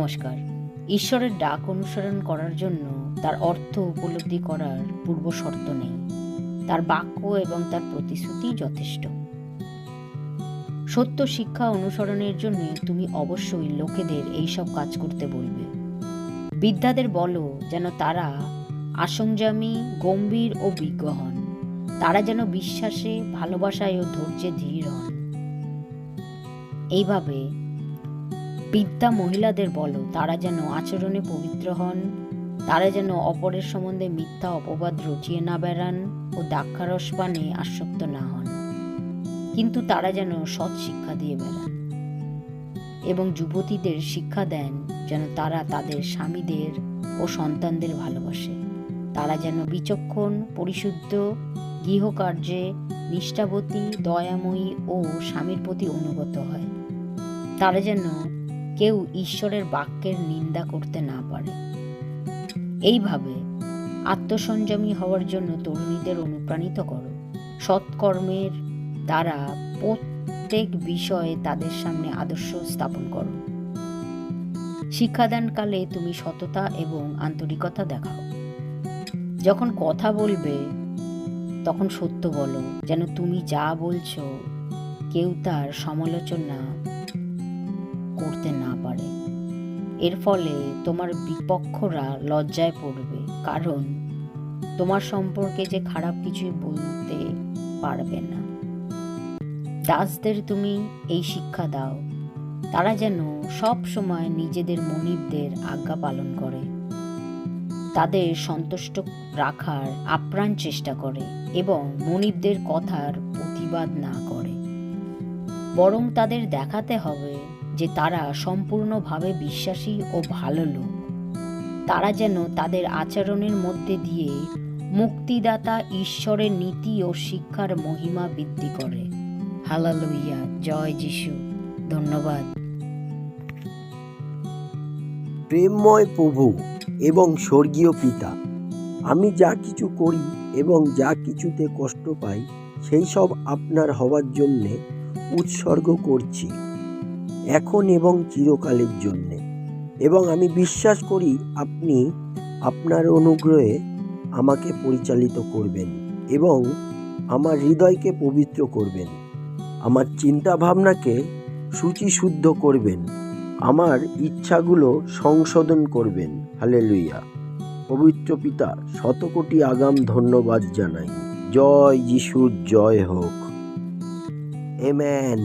নমস্কার। ঈশ্বরের ডাক অনুসরণ করার জন্য তার অর্থ উপলব্ধি করার পূর্ব শর্ত নেই। তার বাক্য এবং তার প্রতিশ্রুতি যথেষ্ট। সত্য শিক্ষা অনুসরণের জন্য তুমি অবশ্যই লোকেদের এইসব কাজ করতে বলবে। বৃদ্ধাদের বলো যেন তারা আসংযমী, গম্ভীর ও বিজ্ঞ হন। তারা যেন বিশ্বাসে, ভালোবাসায় ও ধৈর্যে ধীর হন। এইভাবে বৃদ্ধা মহিলাদের বলো তারা যেন আচরণে পবিত্র হন। তারা যেন অপরের সম্বন্ধে মিথ্যা অপবাদ রচিয়ে না বেড়ান ও দ্রাক্ষারস পানে আসক্ত না হন, কিন্তু তারা যেন সৎ শিক্ষা দিয়ে বেড়ান। এবং যুবতীদের শিক্ষা দেন যেন তারা তাদের স্বামীদের ও সন্তানদের ভালোবাসে। তারা যেন বিচক্ষণ, পরিশুদ্ধ, গৃহকার্যে নিষ্ঠাবতী, দয়াময়ী ও স্বামীর প্রতি অনুগত হয়। তারা যেন কেউ ঈশ্বরের বাক্যের নিন্দা করতে না পারে। এইভাবে আত্মসংযমী হওয়ার জন্য তরুণীদের অনুপ্রাণিত করো। সৎকর্মের দ্বারা প্রত্যেক বিষয়ে তাদের সামনে আদর্শ স্থাপন করো। শিক্ষাদানকালে তুমি সততা এবং আন্তরিকতা দেখাও। যখন কথা বলবে তখন সত্য বলো, যেন তুমি যা বলছো কেউ তার সমালোচনা করতে না পারে। এর ফলে তোমার বিপক্ষরা লজ্জায় পড়বে, কারণ তোমার সম্পর্কে যে খারাপ কিছুই বলতে পারবে না। দাসদের তুমি এই শিক্ষা দাও, তারা যেন সব সময় নিজেদের মনিবদের আজ্ঞা পালন করে, তাদের সন্তুষ্ট রাখার আপ্রাণ চেষ্টা করে এবং মনিবদের কথার প্রতিবাদ না করে, বরং তাদের দেখাতে হবে যে তারা সম্পূর্ণভাবে বিশ্বাসী ও ভালো লোক। তারা যেন তাদের আচরণের মধ্যে দিয়ে মুক্তিদাতা ঈশ্বরের নীতি ও শিক্ষার মহিমা বৃদ্ধি করে। হালেলুয়া, জয় যিশু। ধন্যবাদ। প্রেমময় প্রভু এবং স্বর্গীয় পিতা, আমি যা কিছু করি এবং যা কিছুতে কষ্ট পাই সেই সব আপনার হওয়ার জন্যে উৎসর্গ করছি, এখন এবং চিরকালের জন্যে। এবং আমি বিশ্বাস করি আপনি আপনার অনুগ্রহে আমাকে পরিচালিত করবেন এবং আমার হৃদয়কে পবিত্র করবেন, আমার চিন্তা ভাবনাকে শুচিশুদ্ধ করবেন, আমার ইচ্ছাগুলো সংশোধন করবেন। হালেলুয়া। পবিত্র পিতা, শতকোটি আগাম ধন্যবাদ জানাই। জয় যিশুর জয় হোক। আমেন।